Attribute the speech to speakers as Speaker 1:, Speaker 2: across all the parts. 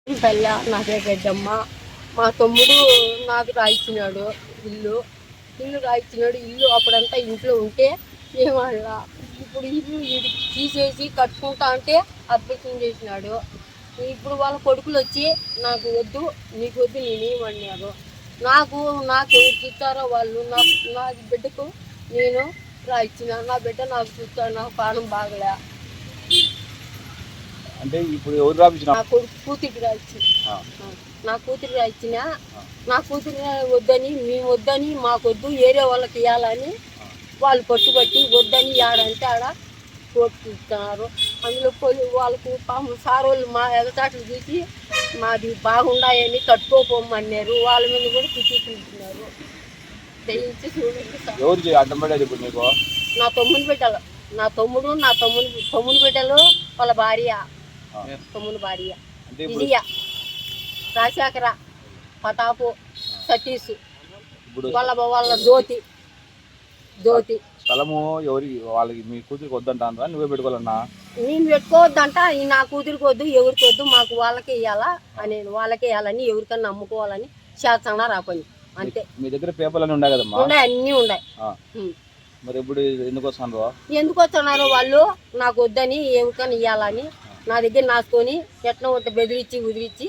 Speaker 1: పల్లె నా పేరు రెడ్డమ్మ. మా తమ్ముడు నాకు రాయించినాడు ఇల్లు. ఇల్లు అప్పుడంతా ఇంట్లో ఉంటే ఏమల్ల ఇప్పుడు ఇల్లు ఇది తీసేసి కట్టుకుంటా అంటే అద్భుతం చేసినాడు. ఇప్పుడు వాళ్ళ కొడుకులు వచ్చి నాకు వద్దు, నీకు వద్దు, నేనేమన్నారు. నాకు ఎవరు చూస్తారో వాళ్ళు నా బిడ్డకు నేను రాయించిన. నా బిడ్డ నాకు చూస్తాను, నా ప్రాణం బాగలే.
Speaker 2: అంటే ఇప్పుడు ఎవరు రాయించిన?
Speaker 1: నా కూతురికి రాయించిన. నా కూతురు రాయించిన. నా కూతురు వద్దని, మేము వద్దని, మాకొద్దు, ఏరే వాళ్ళకి ఇవ్వాలని వాళ్ళు పట్టుబట్టి వద్దని ఆడంటే ఆడ కోర్టు ఇస్తున్నారు. అందులో వాళ్ళకు పాపం సార్ వాళ్ళు మా ఎగచాట్లు చూసి మాది బాగుండాయని కట్టుకోపోమన్నారు. వాళ్ళ మీద కూడా తిట్టుకుంటున్నారు. దయించి చూడండి. నా తమ్ముని బిడ్డలు, తమ్ముని బిడ్డలు వాళ్ళ భార్య, తమ్ముని భార్య విజయ, రాజశేఖర, ప్రతాపు, సతీష్, వాళ్ళ జ్యోతి.
Speaker 2: స్థలము ఎవరికి? వాళ్ళకి మీ కూతురికి వద్దంటా, నువ్వే పెట్టుకోవాలన్నా?
Speaker 1: నేను పెట్టుకోవద్దంట. నా కూతురికి వద్దు, ఎవరికి వద్దు, మాకు వాళ్ళకే ఇవ్వాలా అని, వాళ్ళకే ఇవ్వాలని, ఎవరికన్నా అమ్ముకోవాలని చేస్తున్నారు ఆ పని. అంతే.
Speaker 2: మీ దగ్గర పేపర్లు అన్నీ ఉన్నాయి కదమ్మా?
Speaker 1: ఉన్నాయి, అన్నీ ఉన్నాయి.
Speaker 2: మరి ఎప్పుడు ఎందుకు
Speaker 1: వస్తున్నారు వాళ్ళు? నాకు వద్దని, ఎవరికన్నా ఇవ్వాలని నా దగ్గర నాసుకొని ఎట్లా ఉంటే బెదిరించి ఉదిరించి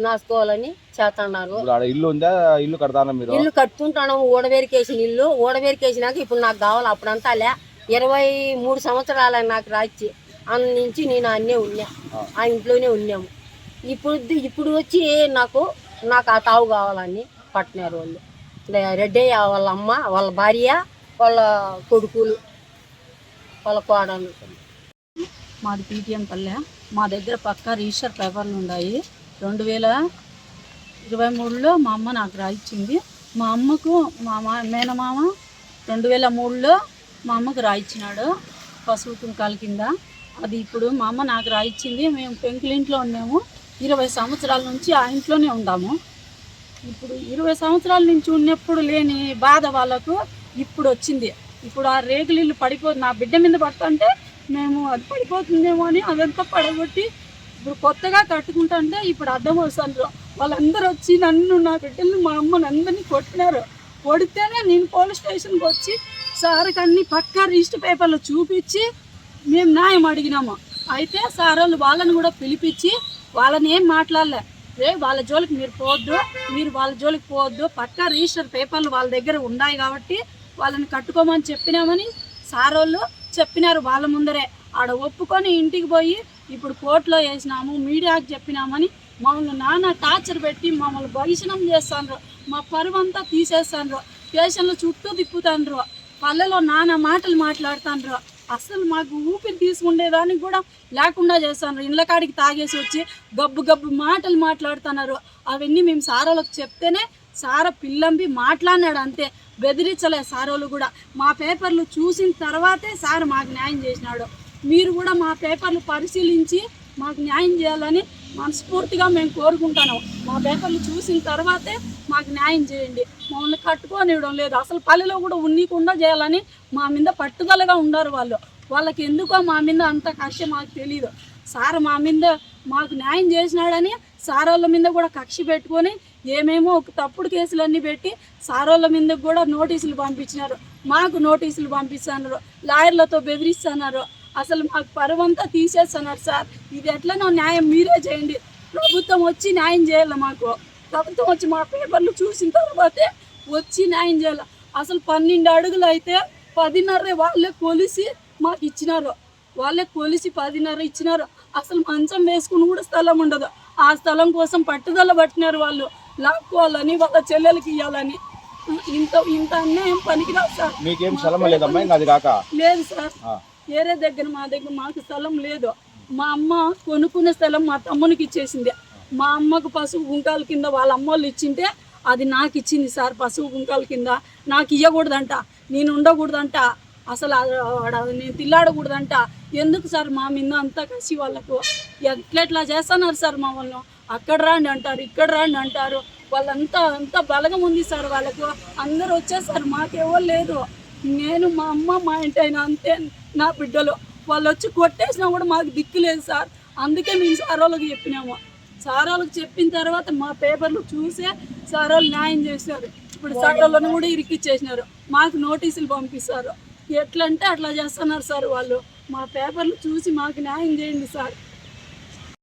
Speaker 1: నాసుకోవాలని చేస్తున్నారు.
Speaker 2: ఇల్లు ఉందా? ఇల్లు కడతాను మీరు?
Speaker 1: ఇల్లు కట్టుకుంటాను. ఓడవేరికేసిన ఇల్లు. ఓడవేరికేసినాక ఇప్పుడు నాకు కావాలి. అప్పుడంతా 23 సంవత్సరాలు నాకు రాచి అన్న నుంచి నేను అన్నే ఉన్నా, ఆ ఇంట్లోనే ఉన్నాము. ఇప్పుడు వచ్చి నాకు ఆ తావు కావాలని పట్టినారు వాళ్ళు. రెడ్డయ్య వాళ్ళ అమ్మ, వాళ్ళ భార్య, వాళ్ళ కొడుకులు, వాళ్ళ కోడలు.
Speaker 3: మాది పీటీఎం పల్లె. మా దగ్గర పక్కా రిజిస్టర్ పేపర్లు ఉన్నాయి. 2023లో మా అమ్మ నాకు రాయించింది. మా అమ్మకు మేనమామ 2003లో మా అమ్మకు రాయించినాడు పసుపు కుంకాల కింద. అది ఇప్పుడు మా అమ్మ నాకు రాయించింది. మేము పెంకులింట్లో ఉన్నాము. 20 సంవత్సరాల నుంచి ఆ ఇంట్లోనే ఉన్నాము. ఇప్పుడు 20 సంవత్సరాల నుంచి ఉన్నప్పుడు లేని బాధ వాళ్ళకు ఇప్పుడు వచ్చింది. ఇప్పుడు ఆ రేకులు ఇల్లు పడిపోతుంది, నా బిడ్డ మీద పడుతుంటే మేము అది పడిపోతుందేమో అని అదంతా పడగొట్టి ఇప్పుడు కొత్తగా కట్టుకుంటుంటే ఇప్పుడు అర్థం వస్తుంది. వాళ్ళందరూ వచ్చి నన్ను, నా బిడ్డల్ని, మా అమ్మని అందరినీ కొట్టినారు. కొడితేనే నేను పోలీస్ స్టేషన్కి వచ్చి సార్కి అన్ని పక్కా రిజిస్టర్ పేపర్లు చూపించి మేము న్యాయం అడిగినాము. అయితే సార్ వాళ్ళు వాళ్ళని కూడా పిలిపించి వాళ్ళని ఏం మాట్లాడలే, వాళ్ళ జోలికి మీరు వాళ్ళ జోలికి పోవద్దు, పక్కా రిజిస్టర్ పేపర్లు వాళ్ళ దగ్గర ఉన్నాయి కాబట్టి వాళ్ళని కట్టుకోమని చెప్పినామని సార్ వాళ్ళు చెప్పినారు. వాళ్ళ ముందరే ఆడ ఒప్పుకొని ఇంటికి పోయి ఇప్పుడు కోర్టులో వేసినాము, మీడియాకి చెప్పినామని మమ్మల్ని నాన్న టార్చర్ పెట్టి మమ్మల్ని బహిషణం చేస్తాండ్రు. మా పరువంతా తీసేస్తాండ్రు. స్టేషన్లో చుట్టూ తిప్పుతాండ్రు. పల్లెలో నాన్న మాటలు మాట్లాడుతాండ్రు. అసలు మాకు ఊపిరి తీసుకుండేదానికి కూడా లేకుండా చేస్తాను. ఇళ్ళ కాడికి తాగేసి వచ్చి గబ్బు మాటలు మాట్లాడుతున్నారు. అవన్నీ మేము సారోళ్ళకి చెప్తేనే సార పిల్లంపి మాట్లాడినాడు. అంతే, బెదిరించలే సారోళ్ళు కూడా. మా పేపర్లు చూసిన తర్వాతే సార్ మాకు న్యాయం చేసినాడు. మీరు కూడా మా పేపర్లు పరిశీలించి మాకు న్యాయం చేయాలని మనస్ఫూర్తిగా మేము కోరుకుంటాను. మా పేపర్లు చూసిన తర్వాతే మాకు న్యాయం చేయండి. మమ్మల్ని కట్టుకోనివ్వడం లేదు. అసలు పల్లెలో కూడా ఉన్నీకుండా చేయాలని మా మీద పట్టుదలగా ఉన్నారు వాళ్ళు. వాళ్ళకి ఎందుకో మా మీద అంత కక్ష మాకు తెలియదు. సార్ మా మీద మాకు న్యాయం చేసినాడని సారోళ్ళ మీద కూడా కక్ష పెట్టుకొని ఏమేమో ఒక తప్పుడు కేసులన్నీ పెట్టి సారోళ్ళ మీద కూడా నోటీసులు పంపించినారు. మాకు నోటీసులు పంపిస్తున్నారు, లాయర్లతో బెదిరిస్తున్నారు. అసలు మాకు పరువంతా తీసేస్తున్నారు. సార్ ఇది ఎట్లనో న్యాయం మీరే చేయండి. ప్రభుత్వం వచ్చి న్యాయం చేయాలి. మాకు ప్రభుత్వం వచ్చి మా పేపర్లు చూసిన తర్వాతే వచ్చి న్యాయం చేయాలి. అసలు 12 అడుగులు అయితే 10.5 వాళ్ళే కొలిసి మాకు ఇచ్చినారు. 10.5 ఇచ్చినారు. అసలు మంచం వేసుకుని కూడా స్థలం ఉండదు. ఆ స్థలం కోసం పట్టుదల పట్టినారు వాళ్ళు. లాక్కోవాలని, వాళ్ళ చెల్లెలకి ఇవ్వాలని. ఇంత అన్యాయం పనికిరాదు సార్. లేదు సార్, వేరే దగ్గర మాకు స్థలం లేదు. మా అమ్మ కొనుక్కునే స్థలం మా తమ్మునికి ఇచ్చేసింది. మా అమ్మకు పసుపు గుంకాల కింద వాళ్ళ అమ్మోళ్ళు ఇచ్చింటే అది నాకు ఇచ్చింది సార్. పసుపు గుంకాల కింద నాకు ఇవ్వకూడదంట, నేను ఉండకూడదంట, అసలు నేను తిల్లాడకూడదంట. ఎందుకు సార్ మా మీద అంతా కసి వాళ్ళకు? ఎట్లా చేస్తున్నారు సార్ మమ్మల్ని? అక్కడ రాండి అంటారు, ఇక్కడ రాండి అంటారు. వాళ్ళంతా బలగం ఉంది సార్ వాళ్ళకు. అందరూ వచ్చేసారు, మాకెవరు లేదు. నేను, మా అమ్మ, మా ఇంటి అయినా అంతే, నా బిడ్డలు. వాళ్ళు వచ్చి కొట్టేసినా కూడా మాకు దిక్కు లేదు సార్. అందుకే మేము సార్ వాళ్ళకి చెప్పినాము. సార్ వాళ్ళకి చెప్పిన తర్వాత మా పేపర్లు చూసే సార్ వాళ్ళు న్యాయం చేశారు. ఇప్పుడు సార్ వాళ్ళని కూడా ఇరికిచ్చేసినారు, మాకు నోటీసులు పంపిస్తారు. ఎట్లంటే అట్లా చేస్తున్నారు సార్ వాళ్ళు. మా పేపర్లు చూసి మాకు న్యాయం చేయండి సార్.